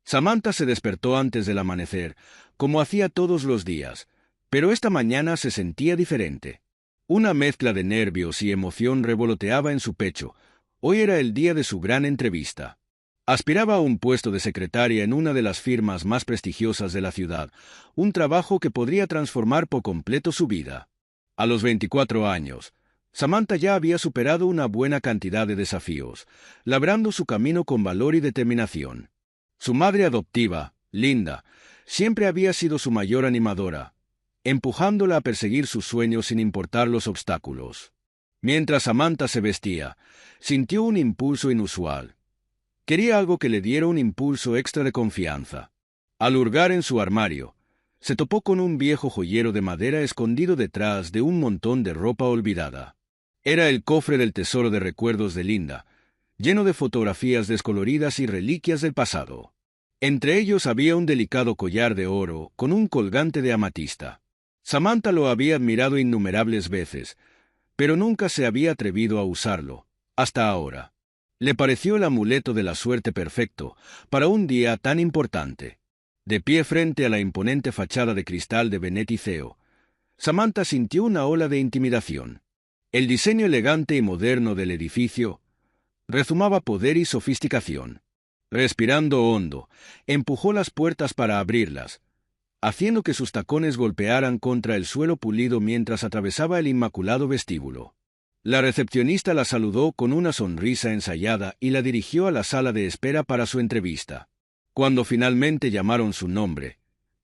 Samantha se despertó antes del amanecer, como hacía todos los días, pero esta mañana se sentía diferente. Una mezcla de nervios y emoción revoloteaba en su pecho. Hoy era el día de su gran entrevista. Aspiraba a un puesto de secretaria en una de las firmas más prestigiosas de la ciudad, un trabajo que podría transformar por completo su vida. A los 24 años, Samantha ya había superado una buena cantidad de desafíos, labrando su camino con valor y determinación. Su madre adoptiva, Linda, siempre había sido su mayor animadora, empujándola a perseguir sus sueños sin importar los obstáculos. Mientras Samantha se vestía, sintió un impulso inusual. Quería algo que le diera un impulso extra de confianza. Al hurgar en su armario, se topó con un viejo joyero de madera escondido detrás de un montón de ropa olvidada. Era el cofre del tesoro de recuerdos de Linda, lleno de fotografías descoloridas y reliquias del pasado. Entre ellos había un delicado collar de oro con un colgante de amatista. Samantha lo había admirado innumerables veces, pero nunca se había atrevido a usarlo, hasta ahora. Le pareció el amuleto de la suerte perfecto para un día tan importante. De pie frente a la imponente fachada de cristal de Benetti Theo, Samantha sintió una ola de intimidación. El diseño elegante y moderno del edificio rezumaba poder y sofisticación. Respirando hondo, empujó las puertas para abrirlas, haciendo que sus tacones golpearan contra el suelo pulido mientras atravesaba el inmaculado vestíbulo. La recepcionista la saludó con una sonrisa ensayada y la dirigió a la sala de espera para su entrevista. Cuando finalmente llamaron su nombre,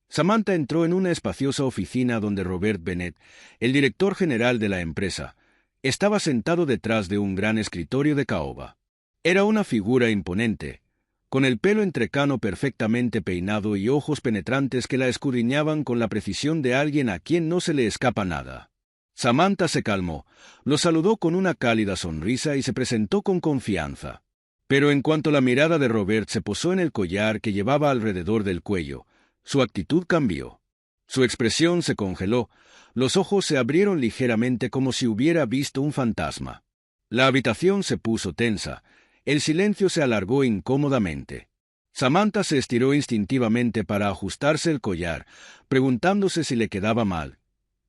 Samantha entró en una espaciosa oficina donde Robert Bennett, el director general de la empresa, estaba sentado detrás de un gran escritorio de caoba. Era una figura imponente, con el pelo entrecano perfectamente peinado y ojos penetrantes que la escudriñaban con la precisión de alguien a quien no se le escapa nada. Samantha se calmó, lo saludó con una cálida sonrisa y se presentó con confianza. Pero en cuanto la mirada de Robert se posó en el collar que llevaba alrededor del cuello, su actitud cambió. Su expresión se congeló, los ojos se abrieron ligeramente como si hubiera visto un fantasma. La habitación se puso tensa, el silencio se alargó incómodamente. Samantha se estiró instintivamente para ajustarse el collar, preguntándose si le quedaba mal.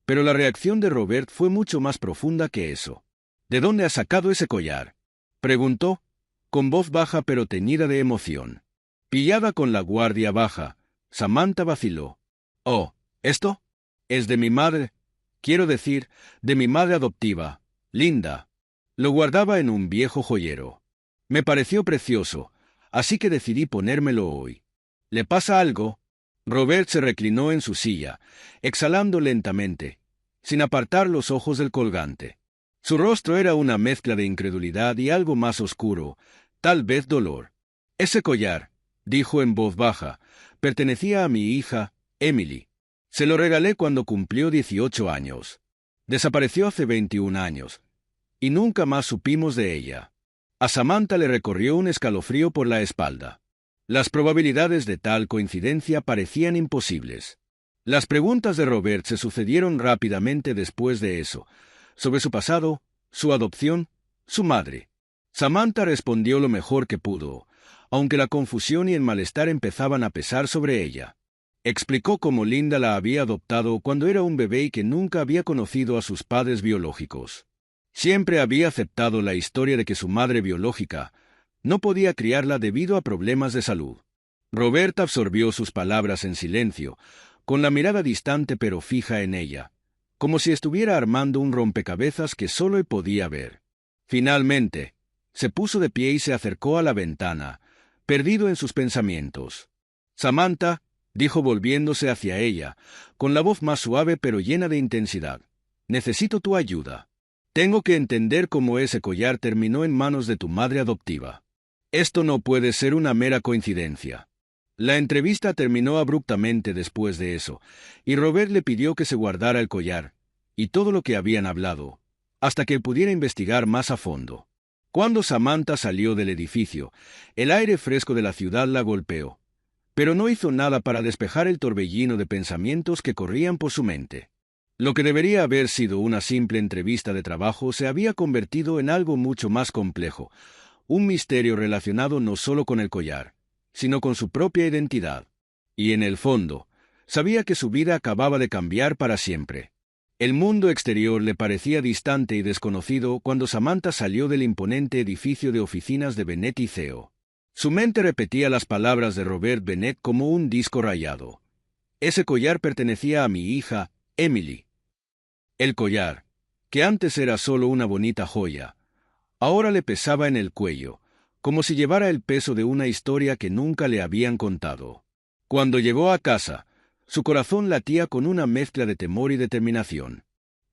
Pero la reacción de Robert fue mucho más profunda que eso. ¿De dónde has sacado ese collar?, preguntó, con voz baja pero teñida de emoción. Pillada con la guardia baja, Samantha vaciló. «Oh, ¿esto? Es de mi madre. Quiero decir, de mi madre adoptiva, Linda». Lo guardaba en un viejo joyero. Me pareció precioso, así que decidí ponérmelo hoy. ¿Le pasa algo? Robert se reclinó en su silla, exhalando lentamente, sin apartar los ojos del colgante. Su rostro era una mezcla de incredulidad y algo más oscuro, tal vez dolor. «Ese collar», dijo en voz baja, «pertenecía a mi hija, Emily. Se lo regalé cuando cumplió 18 años. Desapareció hace 21 años, y nunca más supimos de ella». A Samantha le recorrió un escalofrío por la espalda. Las probabilidades de tal coincidencia parecían imposibles. Las preguntas de Robert se sucedieron rápidamente después de eso, sobre su pasado, su adopción, su madre. Samantha respondió lo mejor que pudo, aunque la confusión y el malestar empezaban a pesar sobre ella. Explicó cómo Linda la había adoptado cuando era un bebé y que nunca había conocido a sus padres biológicos. Siempre había aceptado la historia de que su madre biológica no podía criarla debido a problemas de salud. Robert absorbió sus palabras en silencio, con la mirada distante pero fija en ella, como si estuviera armando un rompecabezas que solo él podía ver. Finalmente, se puso de pie y se acercó a la ventana, perdido en sus pensamientos. «Samantha», dijo volviéndose hacia ella, con la voz más suave pero llena de intensidad, «necesito tu ayuda. Tengo que entender cómo ese collar terminó en manos de tu madre adoptiva. Esto no puede ser una mera coincidencia». La entrevista terminó abruptamente después de eso, y Robert le pidió que se guardara el collar, y todo lo que habían hablado, hasta que pudiera investigar más a fondo. Cuando Samantha salió del edificio, el aire fresco de la ciudad la golpeó, pero no hizo nada para despejar el torbellino de pensamientos que corrían por su mente. Lo que debería haber sido una simple entrevista de trabajo se había convertido en algo mucho más complejo, un misterio relacionado no solo con el collar, sino con su propia identidad. Y en el fondo, sabía que su vida acababa de cambiar para siempre. El mundo exterior le parecía distante y desconocido cuando Samantha salió del imponente edificio de oficinas de Bennett y Theo. Su mente repetía las palabras de Robert Bennett como un disco rayado. Ese collar pertenecía a mi hija, Emily. El collar, que antes era solo una bonita joya, ahora le pesaba en el cuello, como si llevara el peso de una historia que nunca le habían contado. Cuando llegó a casa, su corazón latía con una mezcla de temor y determinación.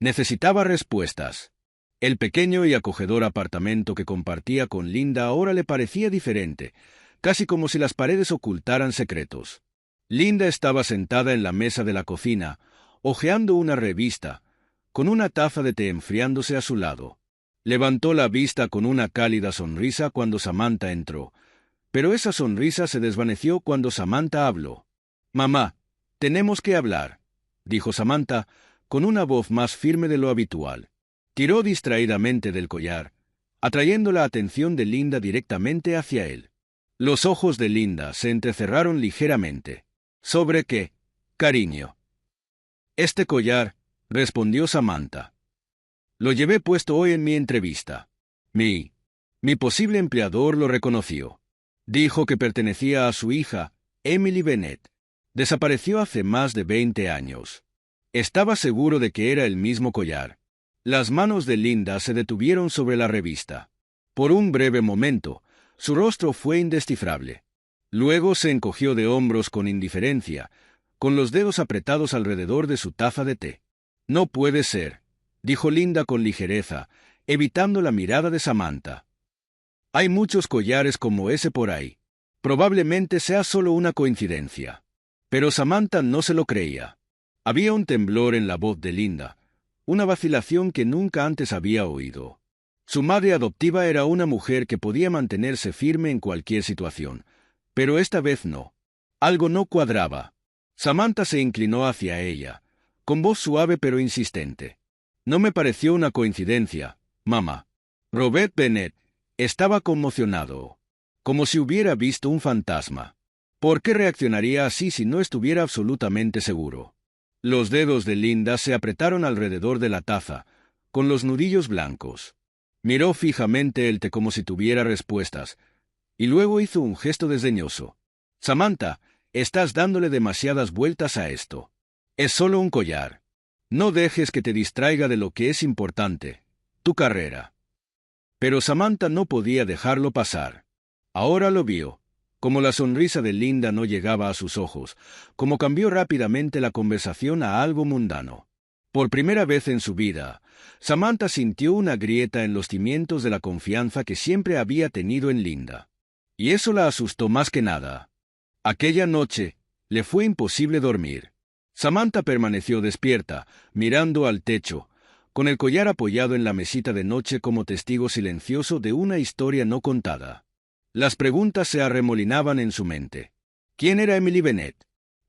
Necesitaba respuestas. El pequeño y acogedor apartamento que compartía con Linda ahora le parecía diferente, casi como si las paredes ocultaran secretos. Linda estaba sentada en la mesa de la cocina, hojeando una revista, con una taza de té enfriándose a su lado. Levantó la vista con una cálida sonrisa cuando Samantha entró, pero esa sonrisa se desvaneció cuando Samantha habló. «Mamá, tenemos que hablar», dijo Samantha, con una voz más firme de lo habitual. Tiró distraídamente del collar, atrayendo la atención de Linda directamente hacia él. Los ojos de Linda se entrecerraron ligeramente. «¿Sobre qué, cariño?» «Este collar», respondió Samantha. «Lo llevé puesto hoy en mi entrevista. Mi posible empleador lo reconoció. Dijo que pertenecía a su hija, Emily Bennett. Desapareció hace más de 20 años. Estaba seguro de que era el mismo collar». Las manos de Linda se detuvieron sobre la revista. Por un breve momento, su rostro fue indescifrable. Luego se encogió de hombros con indiferencia, con los dedos apretados alrededor de su taza de té. «No puede ser», dijo Linda con ligereza, evitando la mirada de Samantha. «Hay muchos collares como ese por ahí. Probablemente sea solo una coincidencia». Pero Samantha no se lo creía. Había un temblor en la voz de Linda, una vacilación que nunca antes había oído. Su madre adoptiva era una mujer que podía mantenerse firme en cualquier situación, pero esta vez no. Algo no cuadraba. Samantha se inclinó hacia ella, con voz suave pero insistente. «No me pareció una coincidencia, mamá». Robert Bennett estaba conmocionado, como si hubiera visto un fantasma. ¿Por qué reaccionaría así si no estuviera absolutamente seguro? Los dedos de Linda se apretaron alrededor de la taza, con los nudillos blancos. Miró fijamente el té como si tuviera respuestas, y luego hizo un gesto desdeñoso. «Samantha, estás dándole demasiadas vueltas a esto. Es solo un collar. No dejes que te distraiga de lo que es importante, tu carrera». Pero Samantha no podía dejarlo pasar. Ahora lo vio. Como la sonrisa de Linda no llegaba a sus ojos, como cambió rápidamente la conversación a algo mundano. Por primera vez en su vida, Samantha sintió una grieta en los cimientos de la confianza que siempre había tenido en Linda. Y eso la asustó más que nada. Aquella noche, le fue imposible dormir. Samantha permaneció despierta, mirando al techo, con el collar apoyado en la mesita de noche como testigo silencioso de una historia no contada. Las preguntas se arremolinaban en su mente. ¿Quién era Emily Bennett?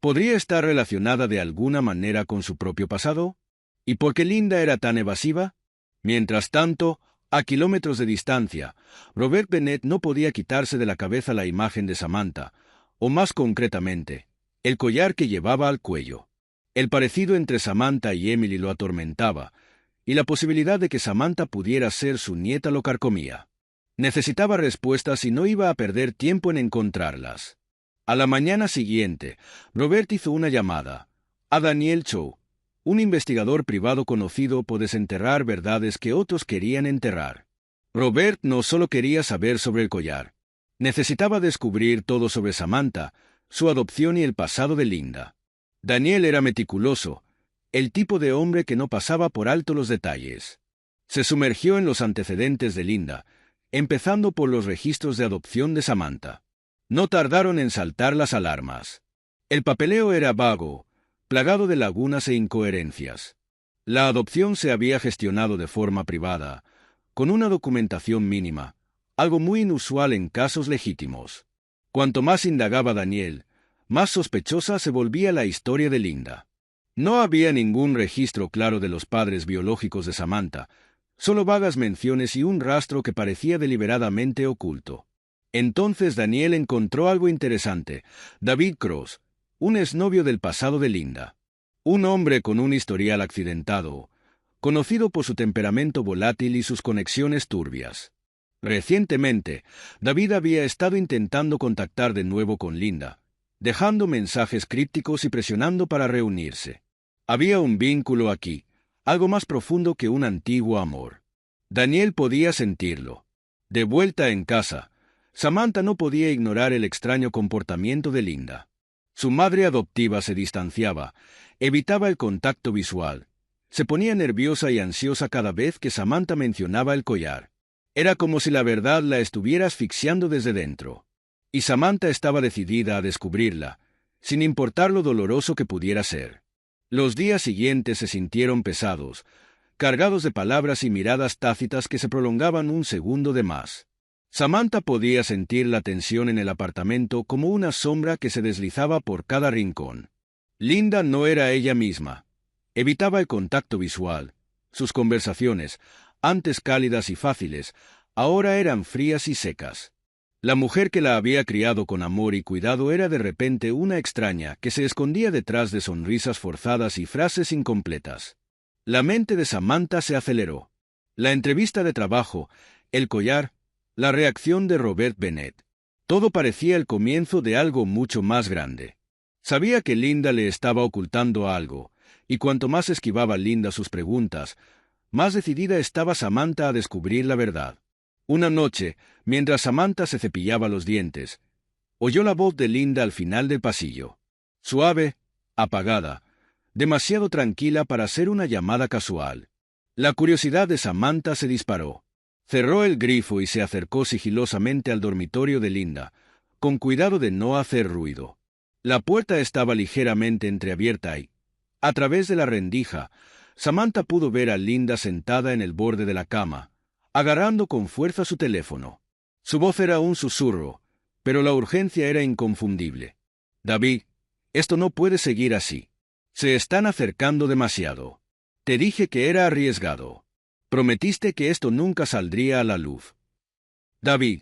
¿Podría estar relacionada de alguna manera con su propio pasado? ¿Y por qué Linda era tan evasiva? Mientras tanto, a kilómetros de distancia, Robert Bennett no podía quitarse de la cabeza la imagen de Samantha, o más concretamente, el collar que llevaba al cuello. El parecido entre Samantha y Emily lo atormentaba, y la posibilidad de que Samantha pudiera ser su nieta lo carcomía. Necesitaba respuestas y no iba a perder tiempo en encontrarlas. A la mañana siguiente, Robert hizo una llamada a Daniel Cho, un investigador privado conocido por desenterrar verdades que otros querían enterrar. Robert no solo quería saber sobre el collar, necesitaba descubrir todo sobre Samantha, su adopción y el pasado de Linda. Daniel era meticuloso, el tipo de hombre que no pasaba por alto los detalles. Se sumergió en los antecedentes de Linda, empezando por los registros de adopción de Samantha. No tardaron en saltar las alarmas. El papeleo era vago, plagado de lagunas e incoherencias. La adopción se había gestionado de forma privada, con una documentación mínima, algo muy inusual en casos legítimos. Cuanto más indagaba Daniel, más sospechosa se volvía la historia de Linda. No había ningún registro claro de los padres biológicos de Samantha, solo vagas menciones y un rastro que parecía deliberadamente oculto. Entonces Daniel encontró algo interesante. David Cross, un exnovio del pasado de Linda. Un hombre con un historial accidentado, conocido por su temperamento volátil y sus conexiones turbias. Recientemente, David había estado intentando contactar de nuevo con Linda, dejando mensajes crípticos y presionando para reunirse. Había un vínculo aquí, algo más profundo que un antiguo amor. Daniel podía sentirlo. De vuelta en casa, Samantha no podía ignorar el extraño comportamiento de Linda. Su madre adoptiva se distanciaba, evitaba el contacto visual, se ponía nerviosa y ansiosa cada vez que Samantha mencionaba el collar. Era como si la verdad la estuviera asfixiando desde dentro. Y Samantha estaba decidida a descubrirla, sin importar lo doloroso que pudiera ser. Los días siguientes se sintieron pesados, cargados de palabras y miradas tácitas que se prolongaban un segundo de más. Samantha podía sentir la tensión en el apartamento como una sombra que se deslizaba por cada rincón. Linda no era ella misma. Evitaba el contacto visual. Sus conversaciones, antes cálidas y fáciles, ahora eran frías y secas. La mujer que la había criado con amor y cuidado era de repente una extraña que se escondía detrás de sonrisas forzadas y frases incompletas. La mente de Samantha se aceleró. La entrevista de trabajo, el collar, la reacción de Robert Bennett. Todo parecía el comienzo de algo mucho más grande. Sabía que Linda le estaba ocultando algo, y cuanto más esquivaba Linda sus preguntas, más decidida estaba Samantha a descubrir la verdad. Una noche, mientras Samantha se cepillaba los dientes, oyó la voz de Linda al final del pasillo. Suave, apagada, demasiado tranquila para ser una llamada casual. La curiosidad de Samantha se disparó. Cerró el grifo y se acercó sigilosamente al dormitorio de Linda, con cuidado de no hacer ruido. La puerta estaba ligeramente entreabierta y, a través de la rendija, Samantha pudo ver a Linda sentada en el borde de la cama, agarrando con fuerza su teléfono. Su voz era un susurro, pero la urgencia era inconfundible. «David, esto no puede seguir así. Se están acercando demasiado. Te dije que era arriesgado. Prometiste que esto nunca saldría a la luz». David,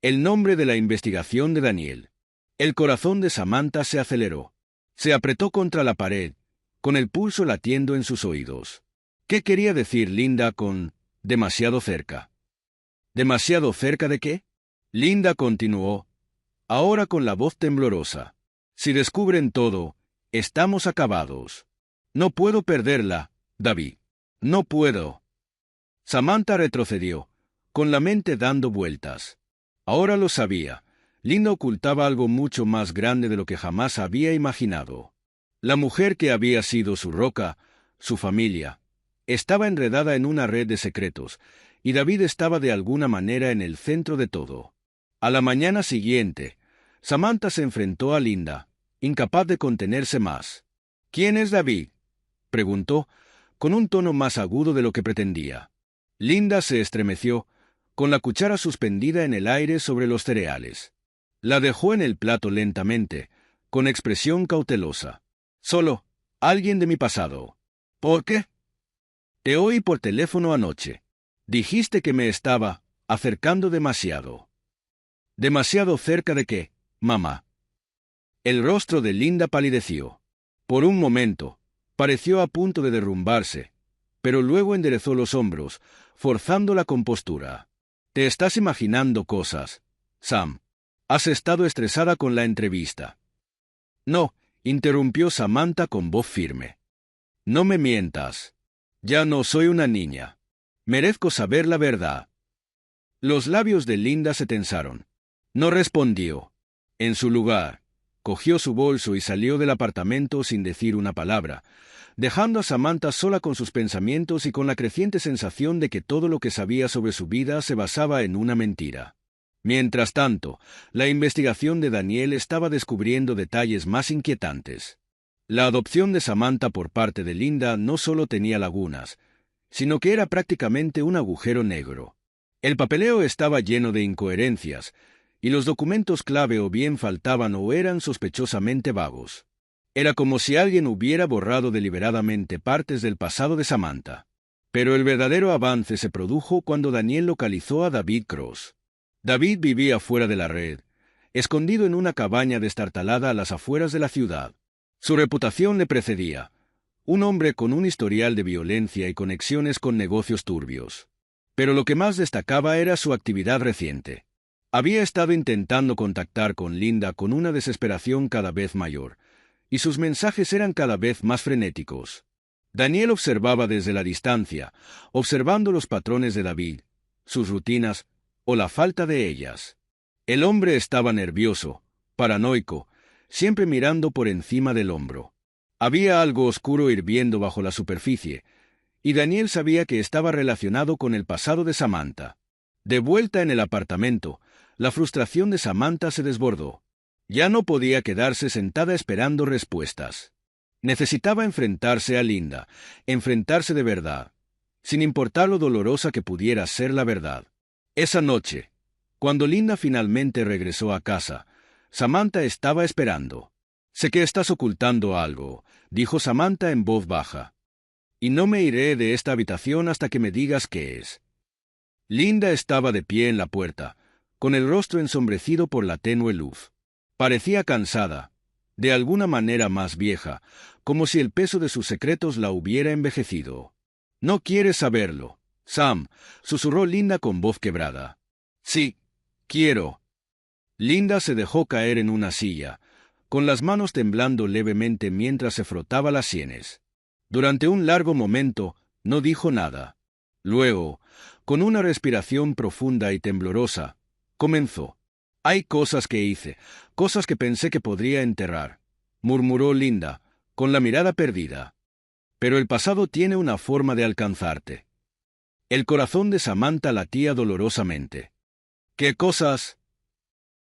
el nombre de la investigación de Daniel. El corazón de Samantha se aceleró. Se apretó contra la pared, con el pulso latiendo en sus oídos. ¿Qué quería decir Linda con demasiado cerca? ¿Demasiado cerca de qué? Linda continuó, ahora con la voz temblorosa. Si descubren todo, estamos acabados. No puedo perderla, David. No puedo. Samantha retrocedió, con la mente dando vueltas. Ahora lo sabía. Linda ocultaba algo mucho más grande de lo que jamás había imaginado. La mujer que había sido su roca, su familia, estaba enredada en una red de secretos, y David estaba de alguna manera en el centro de todo. A la mañana siguiente, Samantha se enfrentó a Linda, incapaz de contenerse más. «¿Quién es David?», preguntó, con un tono más agudo de lo que pretendía. Linda se estremeció, con la cuchara suspendida en el aire sobre los cereales. La dejó en el plato lentamente, con expresión cautelosa. «Solo, alguien de mi pasado». «¿Por qué?» «Te oí por teléfono anoche. Dijiste que me estaba acercando demasiado». «¿Demasiado cerca de qué, mamá?». El rostro de Linda palideció. Por un momento, pareció a punto de derrumbarse, pero luego enderezó los hombros, forzando la compostura. «Te estás imaginando cosas, Sam. Has estado estresada con la entrevista». «No», interrumpió Samantha con voz firme. «No me mientas. Ya no soy una niña. Merezco saber la verdad». Los labios de Linda se tensaron. No respondió. En su lugar, cogió su bolso y salió del apartamento sin decir una palabra, dejando a Samantha sola con sus pensamientos y con la creciente sensación de que todo lo que sabía sobre su vida se basaba en una mentira. Mientras tanto, la investigación de Daniel estaba descubriendo detalles más inquietantes. La adopción de Samantha por parte de Linda no solo tenía lagunas, sino que era prácticamente un agujero negro. El papeleo estaba lleno de incoherencias, y los documentos clave o bien faltaban o eran sospechosamente vagos. Era como si alguien hubiera borrado deliberadamente partes del pasado de Samantha. Pero el verdadero avance se produjo cuando Daniel localizó a David Cross. David vivía fuera de la red, escondido en una cabaña destartalada a las afueras de la ciudad. Su reputación le precedía, un hombre con un historial de violencia y conexiones con negocios turbios. Pero lo que más destacaba era su actividad reciente. Había estado intentando contactar con Linda con una desesperación cada vez mayor, y sus mensajes eran cada vez más frenéticos. Daniel observaba desde la distancia, observando los patrones de David, sus rutinas, o la falta de ellas. El hombre estaba nervioso, paranoico, siempre mirando por encima del hombro. Había algo oscuro hirviendo bajo la superficie, y Daniel sabía que estaba relacionado con el pasado de Samantha. De vuelta en el apartamento, la frustración de Samantha se desbordó. Ya no podía quedarse sentada esperando respuestas. Necesitaba enfrentarse a Linda, enfrentarse de verdad, sin importar lo dolorosa que pudiera ser la verdad. Esa noche, cuando Linda finalmente regresó a casa, Samantha estaba esperando. «Sé que estás ocultando algo», dijo Samantha en voz baja. «Y no me iré de esta habitación hasta que me digas qué es». Linda estaba de pie en la puerta, con el rostro ensombrecido por la tenue luz. Parecía cansada, de alguna manera más vieja, como si el peso de sus secretos la hubiera envejecido. «¿No quieres saberlo, Sam?», susurró Linda con voz quebrada. «Sí, quiero». Linda se dejó caer en una silla, con las manos temblando levemente mientras se frotaba las sienes. Durante un largo momento, no dijo nada. Luego, con una respiración profunda y temblorosa, comenzó. «Hay cosas que hice, cosas que pensé que podría enterrar», murmuró Linda, con la mirada perdida. «Pero el pasado tiene una forma de alcanzarte». El corazón de Samantha latía dolorosamente. «¿Qué cosas?».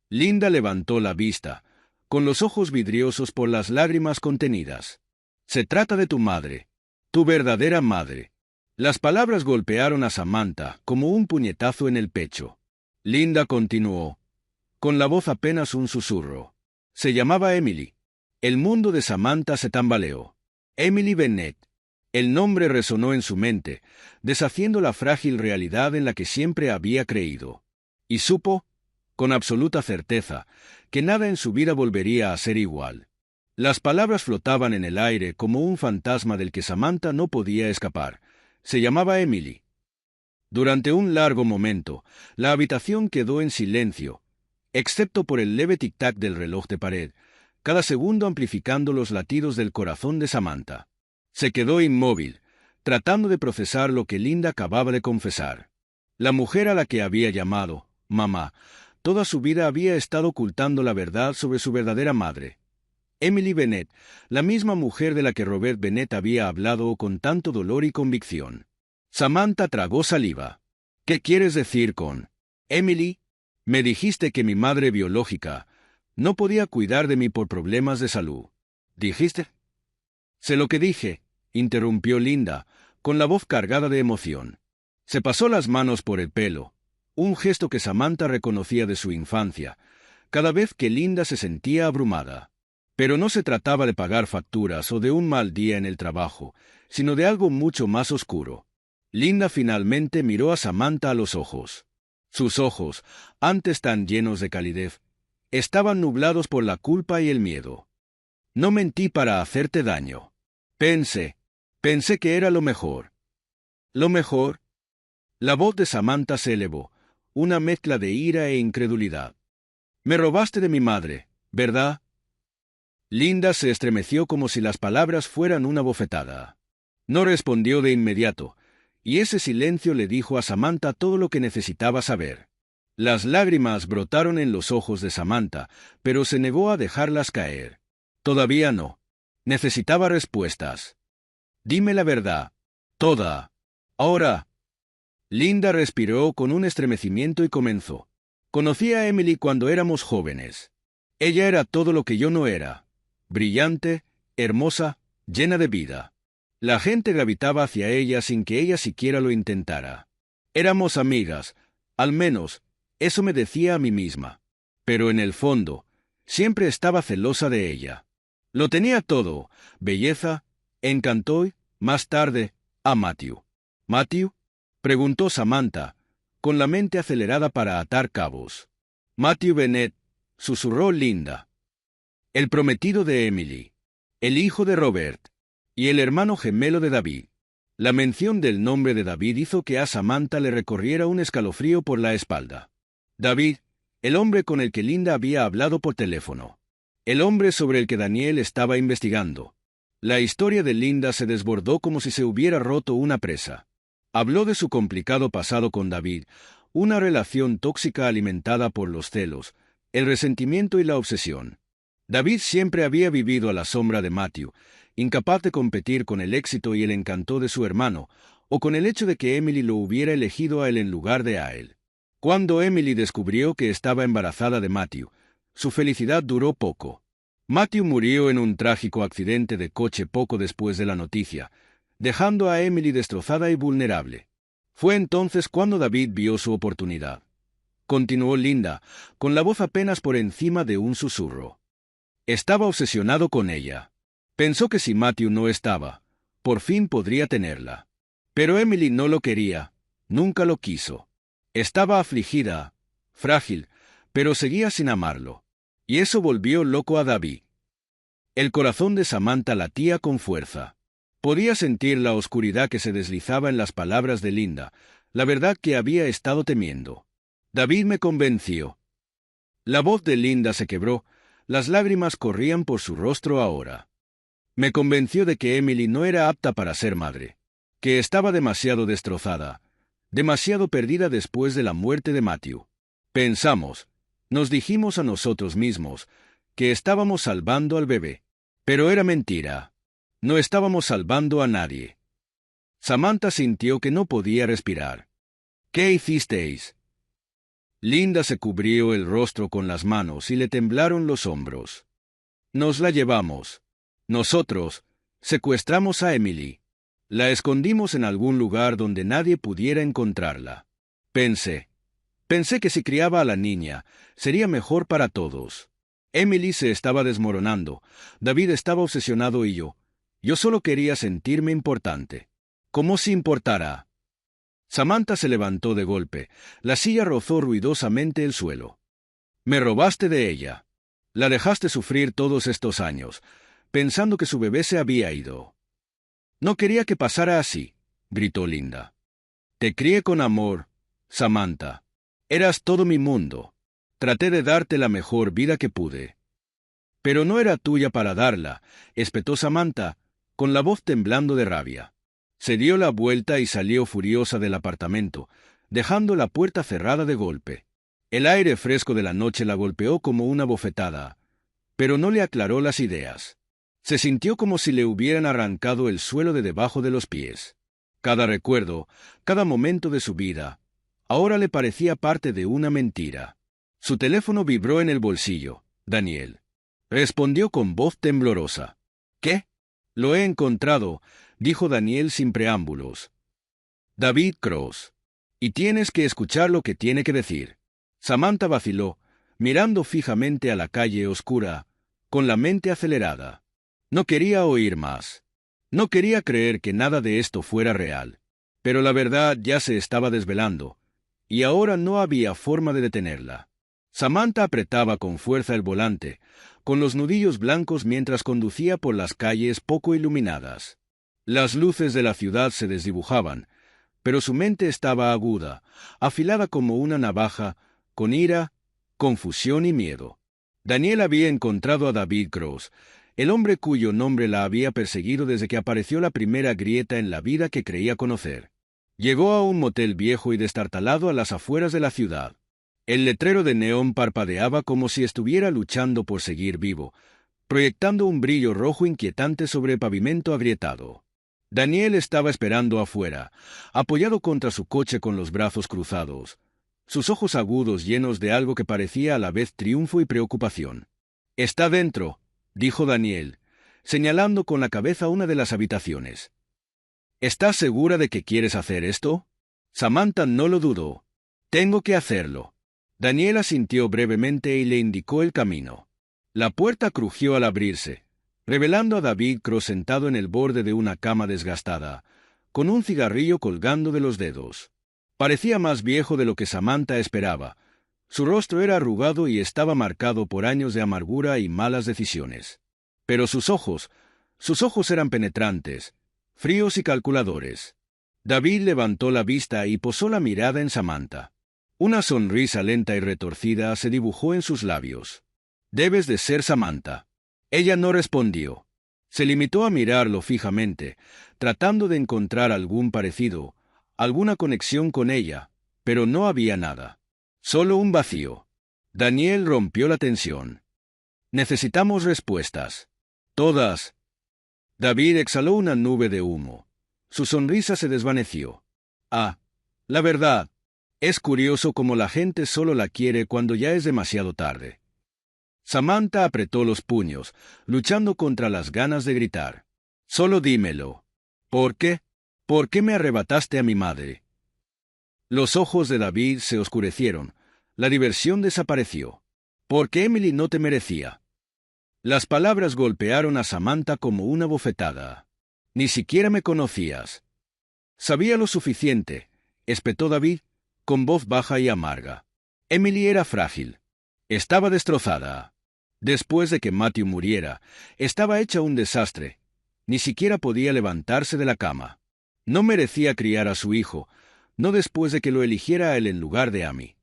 Linda levantó la vista, con los ojos vidriosos por las lágrimas contenidas. «Se trata de tu madre, tu verdadera madre». Las palabras golpearon a Samantha como un puñetazo en el pecho. Linda continuó, con la voz apenas un susurro. Se llamaba Emily. El mundo de Samantha se tambaleó. Emily Bennett. El nombre resonó en su mente, deshaciendo la frágil realidad en la que siempre había creído. Y supo, con absoluta certeza, que nada en su vida volvería a ser igual. Las palabras flotaban en el aire como un fantasma del que Samantha no podía escapar. Se llamaba Emily. Durante un largo momento, la habitación quedó en silencio, excepto por el leve tic-tac del reloj de pared, cada segundo amplificando los latidos del corazón de Samantha. Se quedó inmóvil, tratando de procesar lo que Linda acababa de confesar. La mujer a la que había llamado mamá, toda su vida había estado ocultando la verdad sobre su verdadera madre. Emily Bennett, la misma mujer de la que Robert Bennett había hablado con tanto dolor y convicción. Samantha tragó saliva. «¿Qué quieres decir con Emily? Me dijiste que mi madre biológica no podía cuidar de mí por problemas de salud. ¿Dijiste?» «Sé lo que dije», interrumpió Linda, con la voz cargada de emoción. Se pasó las manos por el pelo, un gesto que Samantha reconocía de su infancia, cada vez que Linda se sentía abrumada. Pero no se trataba de pagar facturas o de un mal día en el trabajo, sino de algo mucho más oscuro. Linda finalmente miró a Samantha a los ojos. Sus ojos, antes tan llenos de calidez, estaban nublados por la culpa y el miedo. «No mentí para hacerte daño. Pensé que era lo mejor». «¿Lo mejor?». La voz de Samantha se elevó, una mezcla de ira e incredulidad. «Me robaste de mi madre, ¿verdad?». Linda se estremeció como si las palabras fueran una bofetada. No respondió de inmediato, y ese silencio le dijo a Samantha todo lo que necesitaba saber. Las lágrimas brotaron en los ojos de Samantha, pero se negó a dejarlas caer. Todavía no. Necesitaba respuestas. «Dime la verdad. Toda. Ahora». Linda respiró con un estremecimiento y comenzó. «Conocí a Emily cuando éramos jóvenes. Ella era todo lo que yo no era. Brillante, hermosa, llena de vida. La gente gravitaba hacia ella sin que ella siquiera lo intentara. Éramos amigas, al menos, eso me decía a mí misma. Pero en el fondo, siempre estaba celosa de ella. Lo tenía todo, belleza, encanto y, más tarde, a Matthew». «¿Matthew?», preguntó Samantha, con la mente acelerada para atar cabos. Matthew Bennett, susurró Linda. El prometido de Emily, el hijo de Robert, y el hermano gemelo de David. La mención del nombre de David hizo que a Samantha le recorriera un escalofrío por la espalda. David, el hombre con el que Linda había hablado por teléfono. El hombre sobre el que Daniel estaba investigando. La historia de Linda se desbordó como si se hubiera roto una presa. Habló de su complicado pasado con David, una relación tóxica alimentada por los celos, el resentimiento y la obsesión. David siempre había vivido a la sombra de Matthew, incapaz de competir con el éxito y el encanto de su hermano, o con el hecho de que Emily lo hubiera elegido a él en lugar de a él. Cuando Emily descubrió que estaba embarazada de Matthew, su felicidad duró poco. Matthew murió en un trágico accidente de coche poco después de la noticia, dejando a Emily destrozada y vulnerable. Fue entonces cuando David vio su oportunidad. Continuó Linda, con la voz apenas por encima de un susurro. Estaba obsesionado con ella. Pensó que si Matthew no estaba, por fin podría tenerla. Pero Emily no lo quería, nunca lo quiso. Estaba afligida, frágil, pero seguía sin amarlo. Y eso volvió loco a David. El corazón de Samantha latía con fuerza. Podía sentir la oscuridad que se deslizaba en las palabras de Linda, la verdad que había estado temiendo. David me convenció. La voz de Linda se quebró, las lágrimas corrían por su rostro ahora. Me convenció de que Emily no era apta para ser madre, que estaba demasiado destrozada, demasiado perdida después de la muerte de Matthew. Pensamos, nos dijimos a nosotros mismos, que estábamos salvando al bebé. Pero era mentira. No estábamos salvando a nadie. Samantha sintió que no podía respirar. ¿Qué hicisteis? Linda se cubrió el rostro con las manos y le temblaron los hombros. Nos la llevamos. Nosotros secuestramos a Emily. La escondimos en algún lugar donde nadie pudiera encontrarla. Pensé que si criaba a la niña, sería mejor para todos. Emily se estaba desmoronando, David estaba obsesionado y yo solo quería sentirme importante. ¿Cómo si importara? Samantha se levantó de golpe, la silla rozó ruidosamente el suelo. Me robaste de ella. La dejaste sufrir todos estos años, pensando que su bebé se había ido. No quería que pasara así, gritó Linda. Te crié con amor, Samantha. Eras todo mi mundo. Traté de darte la mejor vida que pude. Pero no era tuya para darla, espetó Samantha, con la voz temblando de rabia. Se dio la vuelta y salió furiosa del apartamento, dejando la puerta cerrada de golpe. El aire fresco de la noche la golpeó como una bofetada, pero no le aclaró las ideas. Se sintió como si le hubieran arrancado el suelo de debajo de los pies. Cada recuerdo, cada momento de su vida, ahora le parecía parte de una mentira. Su teléfono vibró en el bolsillo. Daniel respondió con voz temblorosa. ¿Qué? Lo he encontrado, dijo Daniel sin preámbulos. David Cross. Y tienes que escuchar lo que tiene que decir. Samantha vaciló, mirando fijamente a la calle oscura, con la mente acelerada. No quería oír más. No quería creer que nada de esto fuera real. Pero la verdad ya se estaba desvelando, y ahora no había forma de detenerla. Samantha apretaba con fuerza el volante, con los nudillos blancos mientras conducía por las calles poco iluminadas. Las luces de la ciudad se desdibujaban, pero su mente estaba aguda, afilada como una navaja, con ira, confusión y miedo. Daniel había encontrado a David Cross, el hombre cuyo nombre la había perseguido desde que apareció la primera grieta en la vida que creía conocer. Llegó a un motel viejo y destartalado a las afueras de la ciudad. El letrero de neón parpadeaba como si estuviera luchando por seguir vivo, proyectando un brillo rojo inquietante sobre el pavimento agrietado. Daniel estaba esperando afuera, apoyado contra su coche con los brazos cruzados, sus ojos agudos llenos de algo que parecía a la vez triunfo y preocupación. «Está dentro», dijo Daniel, señalando con la cabeza una de las habitaciones. «¿Estás segura de que quieres hacer esto?» Samantha no lo dudó. «Tengo que hacerlo». Daniel asintió brevemente y le indicó el camino. La puerta crujió al abrirse, revelando a David Cross sentado en el borde de una cama desgastada, con un cigarrillo colgando de los dedos. Parecía más viejo de lo que Samantha esperaba. Su rostro era arrugado y estaba marcado por años de amargura y malas decisiones. Pero sus ojos eran penetrantes, fríos y calculadores. David levantó la vista y posó la mirada en Samantha. Una sonrisa lenta y retorcida se dibujó en sus labios. «Debes de ser Samantha». Ella no respondió. Se limitó a mirarlo fijamente, tratando de encontrar algún parecido, alguna conexión con ella, pero no había nada. Solo un vacío. Daniel rompió la tensión. «Necesitamos respuestas. Todas». David exhaló una nube de humo. Su sonrisa se desvaneció. «Ah, la verdad. Es curioso cómo la gente solo la quiere cuando ya es demasiado tarde». Samantha apretó los puños, luchando contra las ganas de gritar. «Solo dímelo. ¿Por qué? ¿Por qué me arrebataste a mi madre?» Los ojos de David se oscurecieron. La diversión desapareció. «Porque Emily no te merecía». Las palabras golpearon a Samantha como una bofetada. «Ni siquiera me conocías». «Sabía lo suficiente», espetó David, con voz baja y amarga. Emily era frágil. Estaba destrozada. Después de que Matthew muriera, estaba hecha un desastre. Ni siquiera podía levantarse de la cama. No merecía criar a su hijo, no después de que lo eligiera a él en lugar de a mí.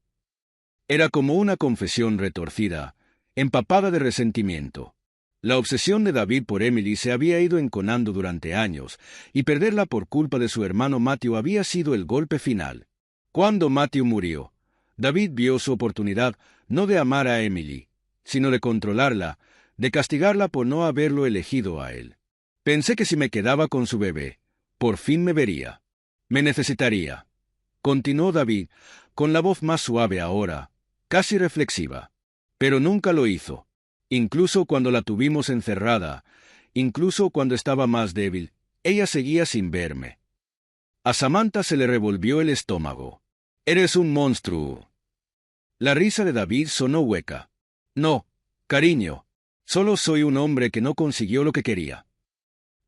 Era como una confesión retorcida, empapada de resentimiento. La obsesión de David por Emily se había ido enconando durante años, y perderla por culpa de su hermano Matthew había sido el golpe final. Cuando Matthew murió, David vio su oportunidad no de amar a Emily, sino de controlarla, de castigarla por no haberlo elegido a él. «Pensé que si me quedaba con su bebé, por fin me vería. Me necesitaría», continuó David, con la voz más suave ahora, casi reflexiva. «Pero nunca lo hizo. Incluso cuando la tuvimos encerrada, incluso cuando estaba más débil, ella seguía sin verme». A Samantha se le revolvió el estómago. «Eres un monstruo». La risa de David sonó hueca. «No, cariño. Solo soy un hombre que no consiguió lo que quería».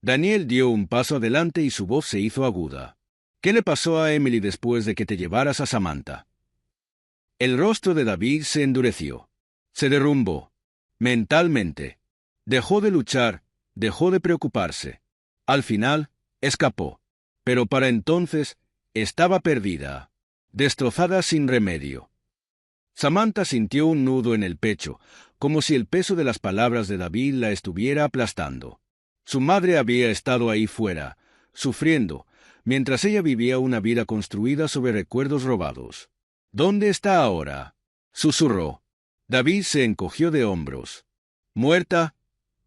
Daniel dio un paso adelante y su voz se hizo aguda. «¿Qué le pasó a Emily después de que te llevaras a Samantha?» El rostro de David se endureció. Se derrumbó. Mentalmente. Dejó de luchar, dejó de preocuparse. Al final, escapó. Pero para entonces, estaba perdida. Destrozada sin remedio. Samantha sintió un nudo en el pecho, como si el peso de las palabras de David la estuviera aplastando. Su madre había estado ahí fuera, sufriendo, mientras ella vivía una vida construida sobre recuerdos robados. «¿Dónde está ahora?», susurró. David se encogió de hombros. «Muerta,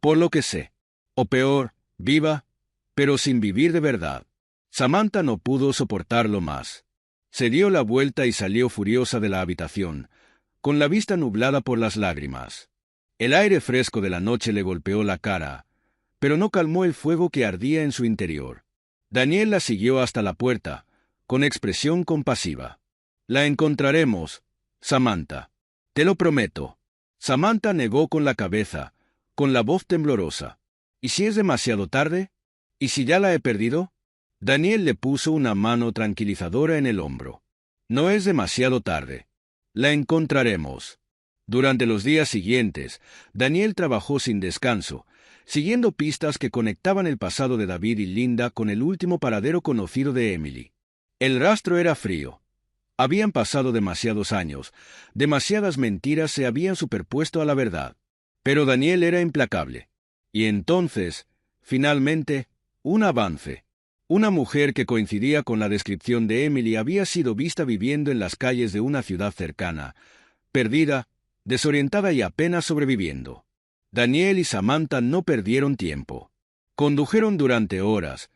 por lo que sé. O peor, viva, pero sin vivir de verdad». Samantha no pudo soportarlo más. Se dio la vuelta y salió furiosa de la habitación, con la vista nublada por las lágrimas. El aire fresco de la noche le golpeó la cara, pero no calmó el fuego que ardía en su interior. Daniel la siguió hasta la puerta, con expresión compasiva. «La encontraremos, Samantha. Te lo prometo». Samantha negó con la cabeza, con la voz temblorosa. «¿Y si es demasiado tarde? ¿Y si ya la he perdido?» Daniel le puso una mano tranquilizadora en el hombro. «No es demasiado tarde. La encontraremos». Durante los días siguientes, Daniel trabajó sin descanso, siguiendo pistas que conectaban el pasado de David y Linda con el último paradero conocido de Emily. El rastro era frío. Habían pasado demasiados años, demasiadas mentiras se habían superpuesto a la verdad. Pero Daniel era implacable. Y entonces, finalmente, un avance. Una mujer que coincidía con la descripción de Emily había sido vista viviendo en las calles de una ciudad cercana, perdida, desorientada y apenas sobreviviendo. Daniel y Samantha no perdieron tiempo. Condujeron durante horas.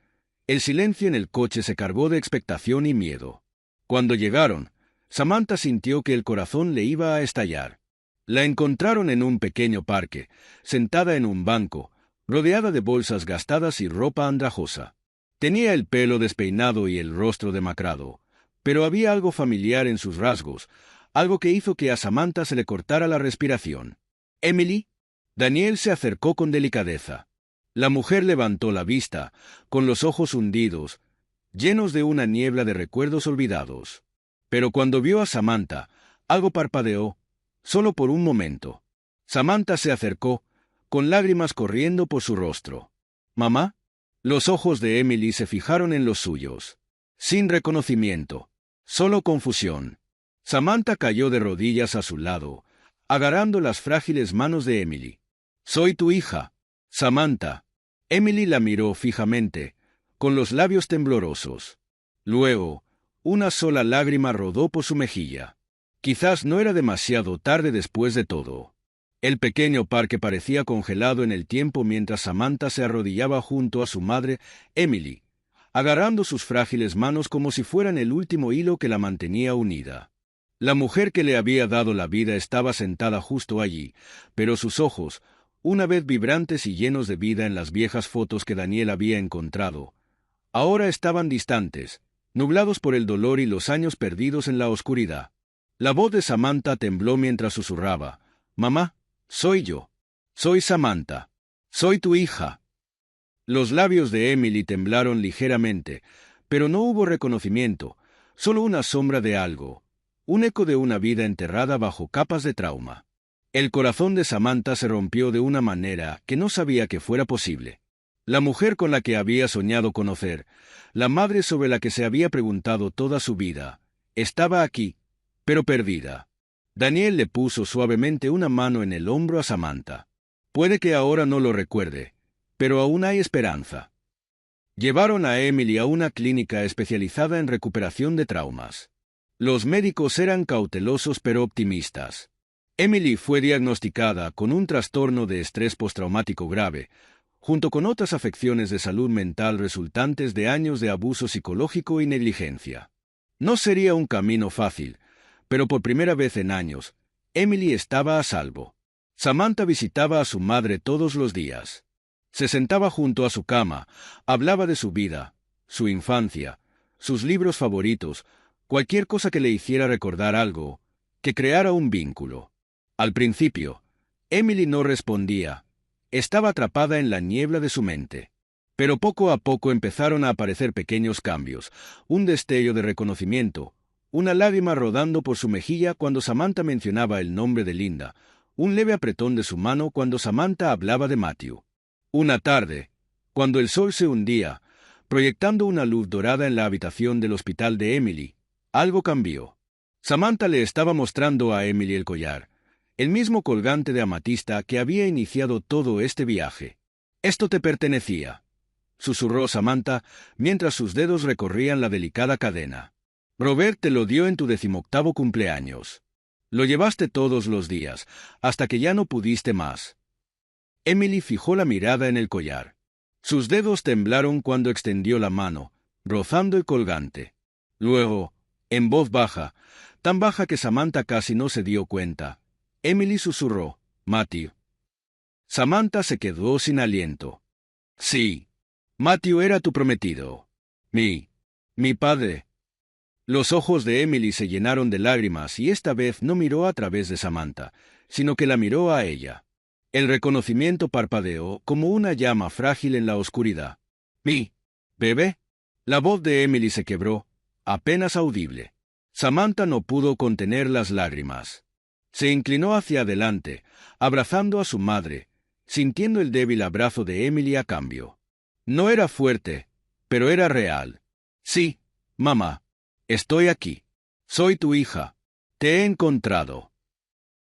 El silencio en el coche se cargó de expectación y miedo. Cuando llegaron, Samantha sintió que el corazón le iba a estallar. La encontraron en un pequeño parque, sentada en un banco, rodeada de bolsas gastadas y ropa andrajosa. Tenía el pelo despeinado y el rostro demacrado, pero había algo familiar en sus rasgos, algo que hizo que a Samantha se le cortara la respiración. «¿Emily?» Daniel se acercó con delicadeza. La mujer levantó la vista, con los ojos hundidos, llenos de una niebla de recuerdos olvidados. Pero cuando vio a Samantha, algo parpadeó, solo por un momento. Samantha se acercó, con lágrimas corriendo por su rostro. ¿Mamá? Los ojos de Emily se fijaron en los suyos. Sin reconocimiento, solo confusión. Samantha cayó de rodillas a su lado, agarrando las frágiles manos de Emily. «Soy tu hija, Samantha». Emily la miró fijamente, con los labios temblorosos. Luego, una sola lágrima rodó por su mejilla. Quizás no era demasiado tarde después de todo. El pequeño parque parecía congelado en el tiempo mientras Samantha se arrodillaba junto a su madre, Emily, agarrando sus frágiles manos como si fueran el último hilo que la mantenía unida. La mujer que le había dado la vida estaba sentada justo allí, pero sus ojos, una vez vibrantes y llenos de vida en las viejas fotos que Daniel había encontrado, ahora estaban distantes, nublados por el dolor y los años perdidos en la oscuridad. La voz de Samantha tembló mientras susurraba: «Mamá, soy yo. Soy Samantha. Soy tu hija». Los labios de Emily temblaron ligeramente, pero no hubo reconocimiento, solo una sombra de algo, un eco de una vida enterrada bajo capas de trauma. El corazón de Samantha se rompió de una manera que no sabía que fuera posible. La mujer con la que había soñado conocer, la madre sobre la que se había preguntado toda su vida, estaba aquí, pero perdida. Daniel le puso suavemente una mano en el hombro a Samantha. Puede que ahora no lo recuerde, pero aún hay esperanza. Llevaron a Emily a una clínica especializada en recuperación de traumas. Los médicos eran cautelosos pero optimistas. Emily fue diagnosticada con un trastorno de estrés postraumático grave, junto con otras afecciones de salud mental resultantes de años de abuso psicológico y negligencia. No sería un camino fácil, pero por primera vez en años, Emily estaba a salvo. Samantha visitaba a su madre todos los días. Se sentaba junto a su cama, hablaba de su vida, su infancia, sus libros favoritos, cualquier cosa que le hiciera recordar algo, que creara un vínculo. Al principio, Emily no respondía. Estaba atrapada en la niebla de su mente. Pero poco a poco empezaron a aparecer pequeños cambios, un destello de reconocimiento, una lágrima rodando por su mejilla cuando Samantha mencionaba el nombre de Linda, un leve apretón de su mano cuando Samantha hablaba de Matthew. Una tarde, cuando el sol se hundía, proyectando una luz dorada en la habitación del hospital de Emily, algo cambió. Samantha le estaba mostrando a Emily el collar, el mismo colgante de amatista que había iniciado todo este viaje. «Esto te pertenecía», susurró Samantha mientras sus dedos recorrían la delicada cadena. «Robert te lo dio en tu 18º cumpleaños. Lo llevaste todos los días, hasta que ya no pudiste más». Emily fijó la mirada en el collar. Sus dedos temblaron cuando extendió la mano, rozando el colgante. Luego, en voz baja, tan baja que Samantha casi no se dio cuenta, Emily susurró: «Matthew». Samantha se quedó sin aliento. «Sí, Matthew era tu prometido. Mi padre». Los ojos de Emily se llenaron de lágrimas y esta vez no miró a través de Samantha, sino que la miró a ella. El reconocimiento parpadeó como una llama frágil en la oscuridad. «¿Mi bebé?» La voz de Emily se quebró, apenas audible. Samantha no pudo contener las lágrimas. Se inclinó hacia adelante, abrazando a su madre, sintiendo el débil abrazo de Emily a cambio. No era fuerte, pero era real. «Sí, mamá. Estoy aquí. Soy tu hija. Te he encontrado».